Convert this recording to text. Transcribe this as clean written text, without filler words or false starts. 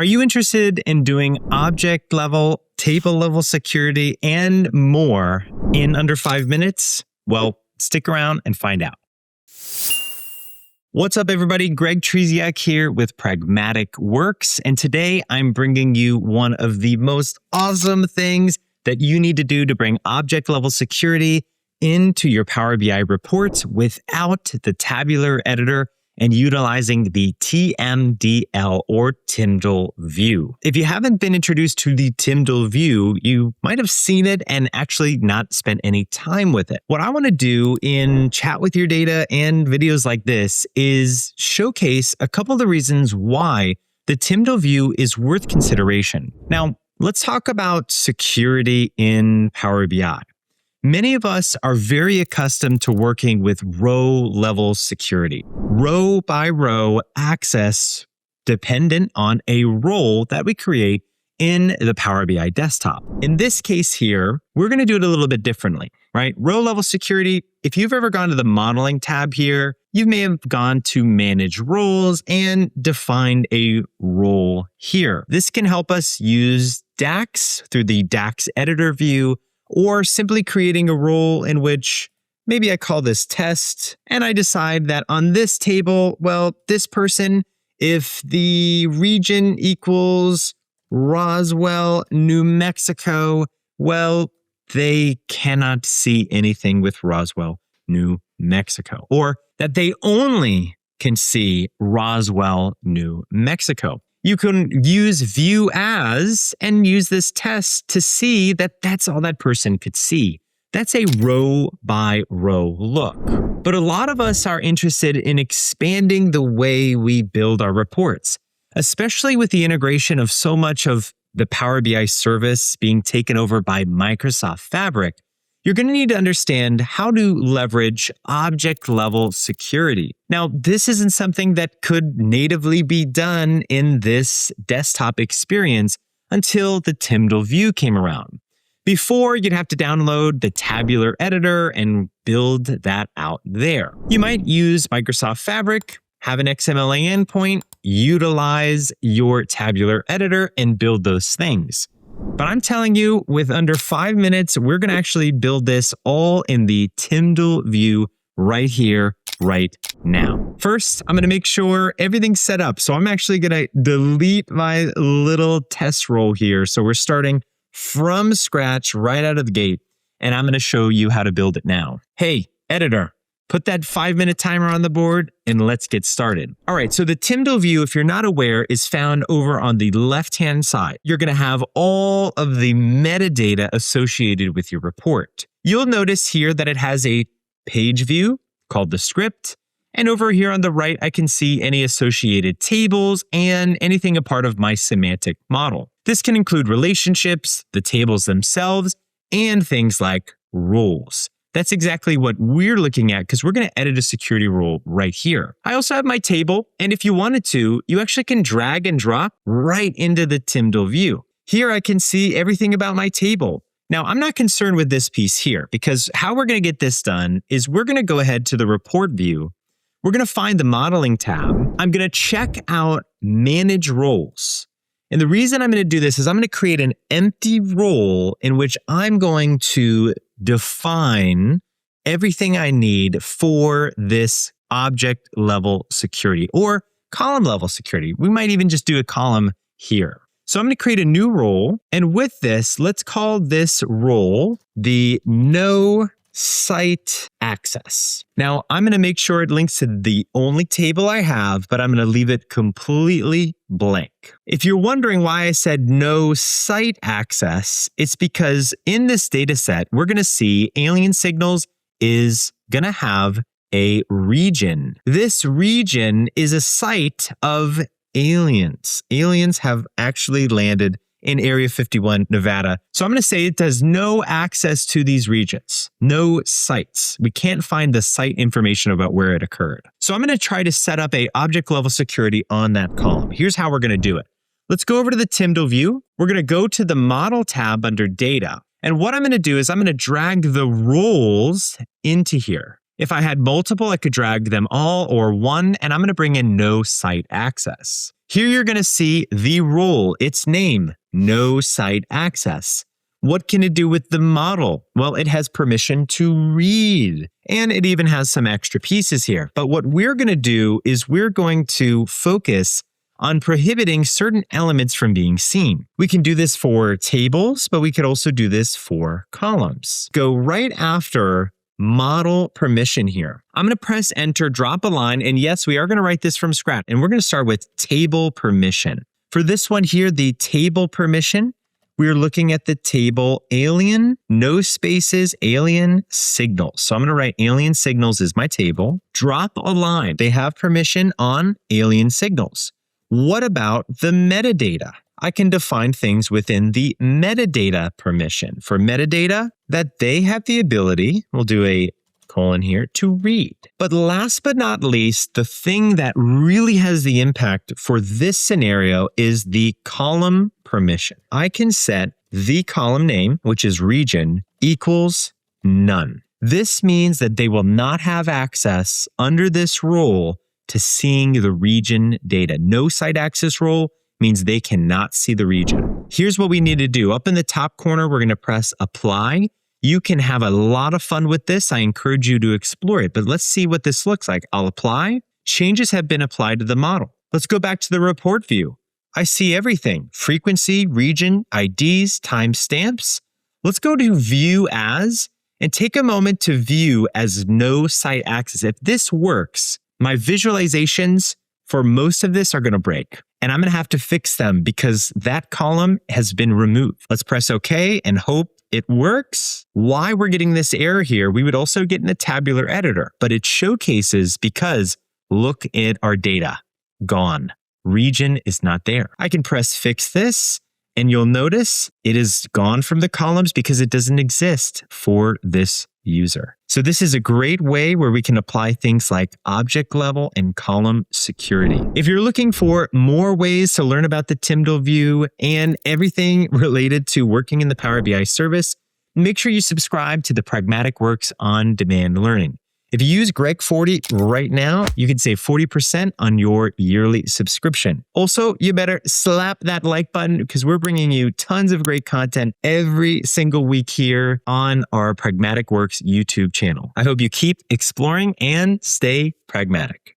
Are you interested in doing object level, table level security, and more in under 5 minutes? Well, stick around and find out. What's up, everybody? Greg Trzeciak here with Pragmatic Works, and today I'm bringing you one of the most awesome things that you need to do to bring object level security into your Power BI reports without the Tabular Editor and utilizing the TMDL or TMDL view. If you haven't been introduced to the TMDL view, you might have seen it and actually not spent any time with it. What I want to do in Chat with Your Data and videos like this is showcase a couple of the reasons why the TMDL view is worth consideration. Now, let's talk about security in Power BI. Many of us are very accustomed to working with row-level security, row by row access dependent on a role that we create in the Power BI desktop. In this case here, we're going to do it a little bit differently, right? Row-level security, if you've ever gone to the modeling tab here, you may have gone to manage roles and defined a role here. This can help us use DAX through the DAX editor view, or simply creating a role in which maybe I call this test, and I decide that on this table, well, this person, if the region equals Roswell, New Mexico, well, they cannot see anything with Roswell, New Mexico, or that they only can see Roswell, New Mexico. You can use view as and use this test to see that that's all that person could see. That's a row by row look. But a lot of us are interested in expanding the way we build our reports, especially with the integration of so much of the Power BI service being taken over by Microsoft Fabric. You're going to need to understand how to leverage object level security. Now, this isn't something that could natively be done in this desktop experience until the TMDL view came around. Before, you'd have to download the Tabular Editor and build that out there. You might use Microsoft Fabric, have an XMLA endpoint, utilize your Tabular Editor, and build those things. But I'm telling you, with under 5 minutes, we're going to actually build this all in the TMDL view right here, right now. First, I'm going to make sure everything's set up. So I'm actually going to delete my little test role here. So we're starting from scratch right out of the gate, and I'm going to show you how to build it now. Hey, editor, put that 5-minute timer on the board and let's get started. All right, so the TMDL view, if you're not aware, is found over on the left-hand side. You're gonna have all of the metadata associated with your report. You'll notice here that it has a page view called the script. And over here on the right, I can see any associated tables and anything a part of my semantic model. This can include relationships, the tables themselves, and things like roles. That's exactly what we're looking at because we're going to edit a security rule right here. I also have my table, and if you wanted to, you actually can drag and drop right into the TMDL view. Here I can see everything about my table. Now, I'm not concerned with this piece here because how we're going to get this done is we're going to go ahead to the report view. We're going to find the modeling tab. I'm going to check out manage roles. And the reason I'm going to do this is I'm going to create an empty role in which I'm going to define everything I need for this object level security or column level security. We might even just do a column here. So I'm going to create a new role. And with this, let's call this role the no site access. Now, I'm going to make sure it links to the only table I have, but I'm going to leave it completely blank. If you're wondering why I said no site access, it's because in this data set, we're going to see alien signals is going to have a region. This region is a site of aliens. Aliens have actually landed in Area 51, Nevada. So I'm going to say it does no access to these regions, no sites. We can't find the site information about where it occurred. So I'm going to try to set up a object level security on that column. Here's how we're going to do it. Let's go over to the TMDL view. We're going to go to the model tab under data. And what I'm going to do is I'm going to drag the roles into here. If I had multiple, I could drag them all or one, and I'm going to bring in no site access. Here you're going to see the role, its name, no site access. What can it do with the model? Well, it has permission to read, and it even has some extra pieces here. But what we're going to do is we're going to focus on prohibiting certain elements from being seen. We can do this for tables, but we could also do this for columns. Go right after model permission here. I'm going to press enter, drop a line, and yes, we are going to write this from scratch, and we're going to start with table permission. For this one here, the table permission, we're looking at the table alien, no spaces, alien signals. So I'm going to write alien signals is my table. Drop a line. They have permission on alien signals. What about the metadata? I can define things within the metadata permission. For metadata, that they have the ability, we'll do a colon here, to read. But last but not least, the thing that really has the impact for this scenario is the column permission. I can set the column name, which is region, equals none. This means that they will not have access under this rule to seeing the region data. No site access rule means they cannot see the region. Here's what we need to do. Up in the top corner, we're going to press apply. You can have a lot of fun with this. I encourage you to explore it, but let's see what this looks like. I'll apply. Changes have been applied to the model. Let's go back to the report view. I see everything: frequency, region, IDs, timestamps. Let's go to view as and take a moment to view as no site access. If this works, my visualizations for most of this are going to break, and I'm going to have to fix them because that column has been removed. Let's press OK and hope it works. Why we're getting this error here, we would also get in the Tabular Editor, but it showcases because look at our data. Gone. Region is not there. I can press fix this, and you'll notice it is gone from the columns because it doesn't exist for this user. So this is a great way where we can apply things like object level and column security. If you're looking for more ways to learn about the TMDL view and everything related to working in the Power BI service, make sure you subscribe to the Pragmatic Works on-demand learning. If you use Greg40 right now, you can save 40% on your yearly subscription. Also, you better slap that like button because we're bringing you tons of great content every single week here on our Pragmatic Works YouTube channel. I hope you keep exploring and stay pragmatic.